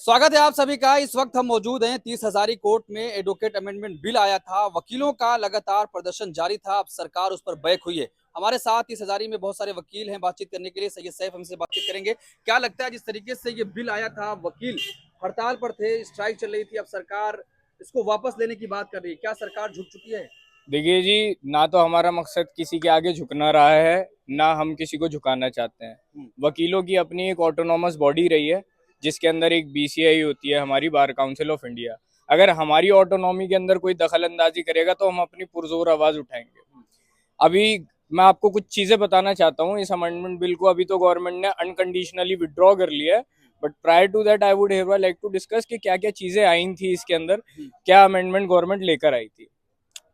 स्वागत है आप सभी का। इस वक्त हम मौजूद हैं 30 हजारी कोर्ट में। एडवोकेट अमेंडमेंट बिल आया था, वकीलों का लगातार प्रदर्शन जारी था। अब सरकार उस पर बैक हुई है। हमारे साथ 30 हजारी में बहुत सारे वकील हैं। बातचीत करने के लिए सैयद सैफ हमसे बातचीत करेंगे। क्या लगता है, जिस तरीके से ये बिल आया था, वकील हड़ताल पर थे, स्ट्राइक चल रही थी, अब सरकार इसको वापस लेने की बात कर रही है, क्या सरकार झुक चुकी है? देखिए जी, ना तो हमारा मकसद किसी के आगे झुकना रहा है, ना हम किसी को झुकाना चाहते हैं। वकीलों की अपनी एक ऑटोनॉमस बॉडी रही है, जिसके अंदर एक बीसीआई होती है, हमारी बार काउंसिल ऑफ इंडिया। अगर हमारी ऑटोनॉमी के अंदर कोई दखल अंदाजी करेगा तो हम अपनी पुरजोर आवाज उठाएंगे। अभी मैं आपको कुछ चीजें बताना चाहता हूँ। इस अमेंडमेंट बिल को अभी तो गवर्नमेंट ने अनकंडीशनली विड्रॉ कर लिया है, but prior to that I would have like to discuss कि क्या क्या चीजें आई थी इसके अंदर, क्या अमेंडमेंट गवर्नमेंट लेकर आई थी।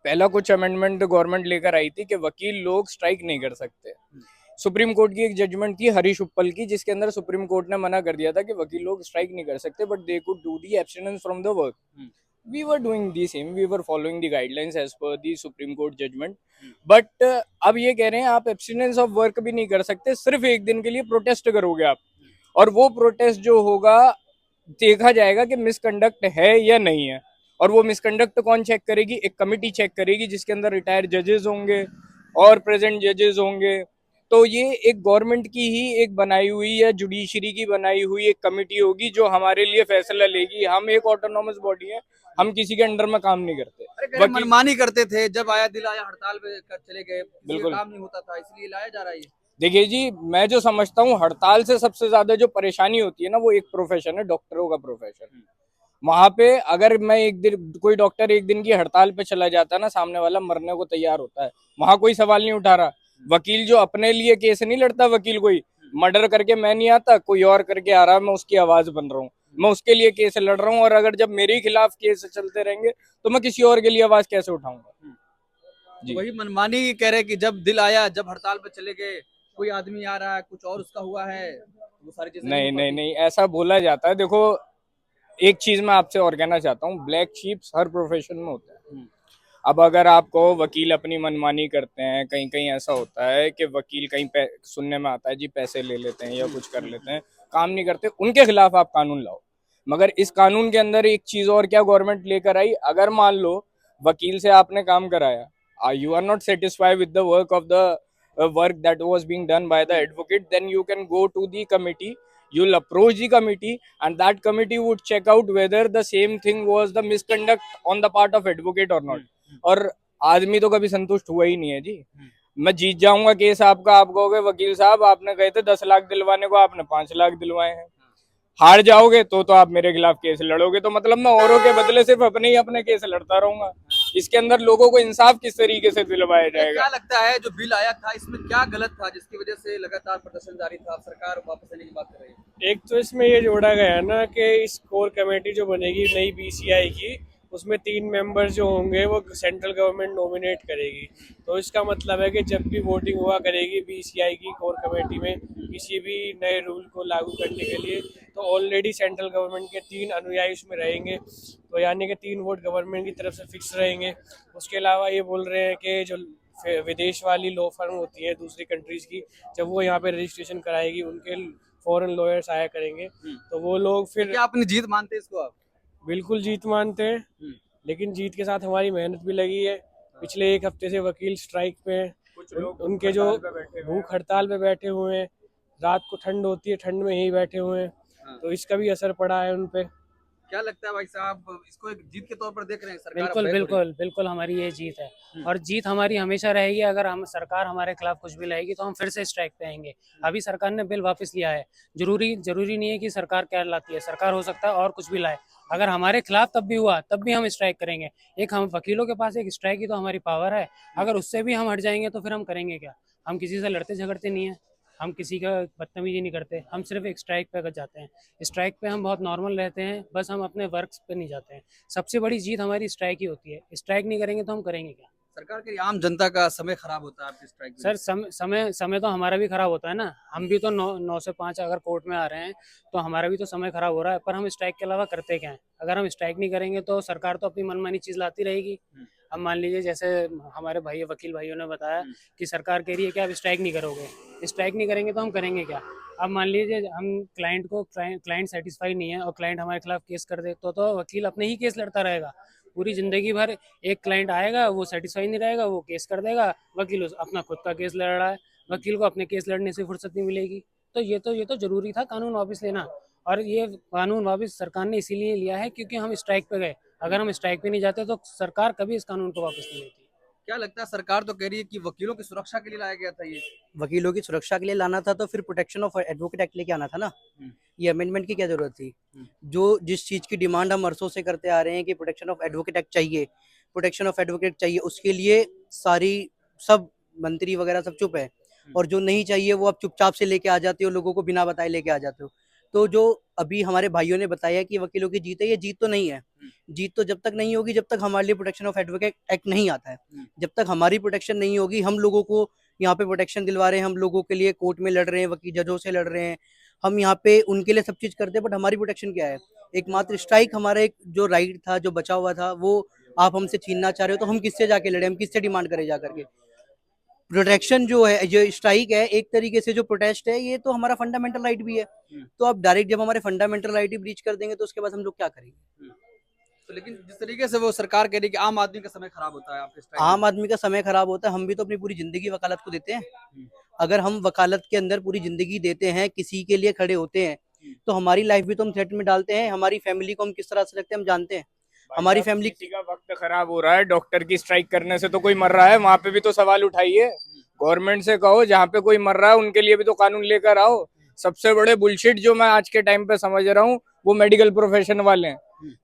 पहला कुछ अमेंडमेंट गवर्नमेंट लेकर आई थी कि वकील लोग स्ट्राइक नहीं कर सकते। सुप्रीम कोर्ट की एक जजमेंट थी हरीश उप्पल की, जिसके अंदर सुप्रीम कोर्ट ने मना कर दिया था कि वकील लोग स्ट्राइक नहीं कर सकते, but they could do the abstinence from the work. We were doing the same, we were following the guidelines as per the Supreme Court judgment, but अब ये कह रहे हैं आप एब्सटिनेंस ऑफ वर्क भी नहीं कर सकते, सिर्फ एक दिन के लिए प्रोटेस्ट करोगे आप, और वो प्रोटेस्ट जो होगा देखा जाएगा कि मिसकंडक्ट है या नहीं है। और वो मिसकंडक्ट कौन चेक करेगी? एक कमिटी चेक करेगी, जिसके अंदर रिटायर्ड जजेस होंगे और प्रेजेंट जजेस होंगे। तो ये एक गवर्नमेंट की ही एक बनाई हुई या जुडिशरी की बनाई हुई एक कमिटी होगी जो हमारे लिए फैसला लेगी। हम एक ऑटोनॉमस बॉडी है, हम किसी के अंडर में काम नहीं करते। अरे वकील मनमानी करते थे, जब आया दिल आया हड़ताल पे चले गए, किसी का बिल्कुल। काम नहीं होता था, इसलिए लाया जा रहा है ये। देखिए जी, मैं जो समझता हूँ हड़ताल से सबसे ज्यादा जो परेशानी होती है ना, वो एक प्रोफेशन है, डॉक्टरों का प्रोफेशन। वहां पे अगर मैं एक दिन कोई डॉक्टर एक दिन की हड़ताल पे चला जाता है ना, सामने वाला मरने को तैयार होता है, वहां कोई सवाल नहीं उठा रहा। वकील जो अपने लिए केस नहीं लड़ता, वकील कोई मर्डर करके मैं नहीं आता, कोई और करके आ रहा, मैं उसकी आवाज बन रहा हूँ, मैं उसके लिए केस लड़ रहा हूँ। और अगर जब मेरे खिलाफ केस चलते रहेंगे तो मैं किसी और के लिए आवाज कैसे उठाऊंगा? तो जी वही मनमानी कह रहे कि जब दिल आया, जब हड़ताल पे चले गए, कोई आदमी आ रहा है, कुछ और उसका हुआ है, वो सारी चीजें नहीं हो नहीं नहीं पाती। नहीं, ऐसा बोला जाता है। देखो, एक चीज मैं आपसे और कहना चाहता हूँ, ब्लैक शीप्स हर प्रोफेशन में होता है। अब अगर आपको वकील अपनी मनमानी करते हैं, कहीं कहीं ऐसा होता है कि वकील कहीं सुनने में आता है जी पैसे ले लेते हैं या कुछ कर लेते हैं, काम नहीं करते, उनके खिलाफ आप कानून लाओ। मगर इस कानून के अंदर एक चीज और क्या गवर्नमेंट लेकर आई, अगर मान लो वकील से आपने काम कराया, you are not satisfied with the work of the work that was being done by the advocate, then you can go to the committee, you'll approach the committee, and that committee would check out whether the same thing was the misconduct on the part of advocate or not। और आदमी तो कभी संतुष्ट हुआ ही नहीं है जी। मैं जीत जाऊंगा केस आपका, आप कहोगे वकील साहब आपने कहे थे 10 लाख दिलवाने को, आपने 5 लाख दिलवाए हैं। हार जाओगे तो आप मेरे खिलाफ केस लड़ोगे, तो मतलब मैं औरों के बदले सिर्फ अपने ही अपने केस लड़ता रहूंगा। इसके अंदर लोगों को इंसाफ किस तरीके से दिलवाया जाएगा? क्या लगता है, जो बिल आया था, इसमें क्या गलत था जिसकी वजह से लगातार प्रदर्शन जारी था, अब सरकार वापस लेने की बात कर रही है? एक तो इसमें ये जोड़ा गया है ना कि इस कोर कमेटी जो बनेगी नई बीसीआई की, उसमें 3 मेंबर्स जो होंगे वो सेंट्रल गवर्नमेंट नॉमिनेट करेगी। तो इसका मतलब है कि जब भी वोटिंग हुआ करेगी बीसीआई की कोर कमेटी में किसी भी नए रूल को लागू करने के लिए, तो ऑलरेडी सेंट्रल गवर्नमेंट के 3 अनुयायी उसमें रहेंगे। तो यानी कि 3 वोट गवर्नमेंट की तरफ से फिक्स रहेंगे। उसके अलावा ये बोल रहे हैं कि जो विदेश वाली लॉ फर्म होती है दूसरी कंट्रीज की, जब वो यहाँ पे रजिस्ट्रेशन कराएगी, उनके फॉरेन लॉयर्स आया करेंगे, तो वो लोग फिर क्या अपनी जीत मानते हैं इसको आप? बिल्कुल जीत मानते हैं। लेकिन जीत के साथ हमारी मेहनत भी लगी है। पिछले 1 हफ्ते से वकील स्ट्राइक पे हैं। कुछ लोग उनके जो भूख हड़ताल पे बैठे हुए हैं, रात को ठंड होती है, ठंड में यही बैठे हुए हैं, तो इसका भी असर पड़ा है उन पे। क्या लगता है भाई साहब, इसको एक जीत के तौर पर देख रहे हैं? सरकार बिल्कुल बिल्कुल बिल्कुल हमारी ये जीत है और जीत हमारी हमेशा रहेगी। अगर हम सरकार हमारे खिलाफ कुछ भी लाएगी तो हम फिर से स्ट्राइक पे आएंगे। अभी सरकार ने बिल वापस लिया है, जरूरी नहीं है कि सरकार क्या लाती है, सरकार हो सकता है और कुछ भी लाए। अगर हमारे खिलाफ तब भी हुआ तब भी हम स्ट्राइक करेंगे। एक हम वकीलों के पास एक स्ट्राइक की तो हमारी पावर है, अगर उससे भी हम हट जाएंगे तो फिर हम करेंगे क्या? हम किसी से लड़ते झगड़ते नहीं है, हम किसी का बदतमीजी नहीं करते, हम सिर्फ एक स्ट्राइक पे जाते हैं। स्ट्राइक पे हम बहुत नॉर्मल रहते हैं, बस हम अपने वर्क्स पे नहीं जाते हैं। सबसे बड़ी जीत हमारी स्ट्राइक ही होती है। स्ट्राइक नहीं करेंगे तो हम करेंगे क्या? सरकार के आम जनता का समय खराब होता है आपकी स्ट्राइक सर समय तो हमारा भी खराब होता है ना। हम भी तो 9 से 5 अगर कोर्ट में आ रहे हैं तो हमारा भी तो समय खराब हो रहा है, पर हम स्ट्राइक के अलावा करते क्या है? अगर हम स्ट्राइक नहीं करेंगे तो सरकार तो अपनी मनमानी चीज लाती रहेगी। अब मान लीजिए जैसे हमारे भाई वकील भाइयों ने बताया कि सरकार कह रही है कि आप स्ट्राइक नहीं करोगे, स्ट्राइक नहीं करेंगे तो हम करेंगे क्या। अब मान लीजिए हम क्लाइंट सेटिस्फाई नहीं है और क्लाइंट हमारे खिलाफ केस कर दे तो वकील अपने ही केस लड़ता रहेगा पूरी जिंदगी भर। एक क्लाइंट आएगा, वो सेटिस्फाई नहीं रहेगा, वो केस कर देगा, वकील अपना खुद का केस लड़ रहा है, वकील को अपने केस लड़ने से फुर्सत नहीं मिलेगी। तो ये तो जरूरी था कानून वापस लेना, और ये कानून वापस सरकार ने इसीलिए लिया है क्योंकि हम स्ट्राइक पे गए। अगर हम स्ट्राइक पे नहीं जाते तो सरकार कभी इस कानून को वापस नहीं लेती। क्या लगता है, सरकार तो कह रही है कि वकीलों की सुरक्षा के लिए लाया गया था ये। वकीलों की सुरक्षा के लिए लाना था तो फिर प्रोटेक्शन ऑफ एडवोकेट एक्ट लेके आना था ना। ये अमेंडमेंट की क्या जरूरत थी। जो जिस चीज की डिमांड हम वर्षों से करते आ रहे हैं कि प्रोटेक्शन ऑफ एडवोकेट एक्ट चाहिए, प्रोटेक्शन ऑफ एडवोकेट चाहिए, उसके लिए सब मंत्री वगैरह सब चुप है, और जो नहीं चाहिए वो अब चुपचाप से लेके आ जाते हो, लोगों को बिना बताए लेके आ जाते हो। तो जो अभी हमारे भाइयों ने बताया कि वकीलों की जीत है, ये जीत तो नहीं है। जीत तो जब तक नहीं होगी जब तक हमारे लिए प्रोटेक्शन ऑफ एडवोकेट एक्ट नहीं आता है। जब तक हमारी प्रोटेक्शन नहीं होगी, हम लोगों को यहाँ पे प्रोटेक्शन दिलवा रहे हैं, हम लोगों के लिए कोर्ट में लड़ रहे हैं, वकील जजों से लड़ रहे हैं, हम यहाँ पे उनके लिए सब चीज करते हैं, बट हमारी प्रोटेक्शन क्या है। एकमात्र स्ट्राइक हमारा एक जो राइट था, जो बचा हुआ था, वो आप हमसे छीनना चाह रहे हो, तो हम किससे जाके लड़े, हम किससे डिमांड करें जा करके। प्रोटेक्शन जो है, जो स्ट्राइक है, एक तरीके से जो प्रोटेस्ट है, ये तो हमारा फंडामेंटल राइट भी है। तो आप डायरेक्ट जब हमारे फंडामेंटल राइट ही ब्रीच कर देंगे तो उसके बाद हम लोग क्या करेंगे। तो लेकिन जिस तरीके से वो सरकार कह रही है कि आम आदमी का समय खराब होता है आपके स्ट्राइक आम आदमी का समय खराब होता है, हम भी तो अपनी पूरी जिंदगी वकालत को देते हैं। अगर हम वकालत के अंदर पूरी जिंदगी देते हैं, किसी के लिए खड़े होते हैं, तो हमारी लाइफ भी तो हम थ्रेट में डालते हैं। हमारी फैमिली को हम किस तरह से रखते हैं हम जानते हैं। हमारी फैमिली किसी का वक्त खराब हो रहा है, डॉक्टर की स्ट्राइक करने से तो कोई मर रहा है, वहां पे भी तो सवाल उठाइए। गवर्नमेंट से कहो जहाँ पे कोई मर रहा है उनके लिए भी तो कानून लेकर आओ। सबसे बड़े बुलशिट जो मैं आज के टाइम पे समझ रहा हूँ वो मेडिकल प्रोफेशन वाले हैं।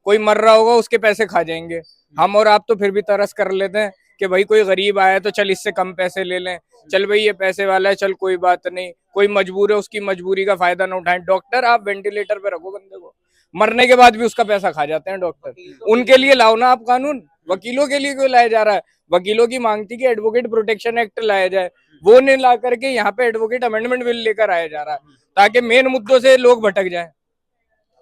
कोई मर रहा होगा उसके पैसे खा जाएंगे। हम और आप तो फिर भी तरस कर लेते हैं कि भाई कोई गरीब आया तो चल इससे कम पैसे ले लें, चल भाई ये पैसे वाला है, चल कोई बात नहीं, कोई मजबूर है उसकी मजबूरी का फायदा ना उठाएं। डॉक्टर आप वेंटिलेटर पे रखो बंदे को, मरने के बाद भी उसका पैसा खा जाते हैं डॉक्टर। उनके लिए लाओ ना आप कानून, वकीलों के लिए क्यों लाया जा रहा है। वकीलों की मांग थी कि एडवोकेट प्रोटेक्शन एक्ट लाया जाए, वो नहीं ला करके यहाँ पे एडवोकेट अमेंडमेंट बिल लेकर आया जा रहा है ताकि मेन मुद्दों से लोग भटक जाएं।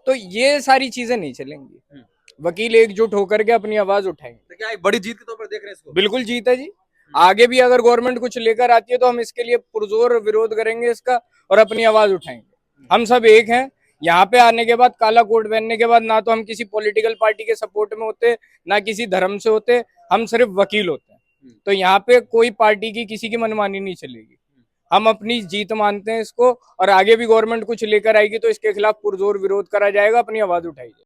तो ये सारी चीजें नहीं चलेंगी। वकील एकजुट होकर के अपनी आवाज उठाएंगे। तो क्या एक बड़ी जीत के तौर पर देख रहे हैं इसको। बिल्कुल जीत है जी। आगे भी अगर गवर्नमेंट कुछ लेकर आती है तो हम इसके लिए पुरजोर विरोध करेंगे इसका और अपनी आवाज उठाएंगे। हम सब एक हैं। यहाँ पे आने के बाद, काला कोट पहनने के बाद, ना तो हम किसी पॉलिटिकल पार्टी के सपोर्ट में होते, ना किसी धर्म से होते, हम सिर्फ वकील होते हैं। तो यहाँ पे कोई पार्टी की किसी की मनमानी नहीं चलेगी। हम अपनी जीत मानते हैं इसको, और आगे भी गवर्नमेंट कुछ लेकर आएगी तो इसके खिलाफ पुरजोर विरोध करा जाएगा, अपनी आवाज उठाई जाएगी।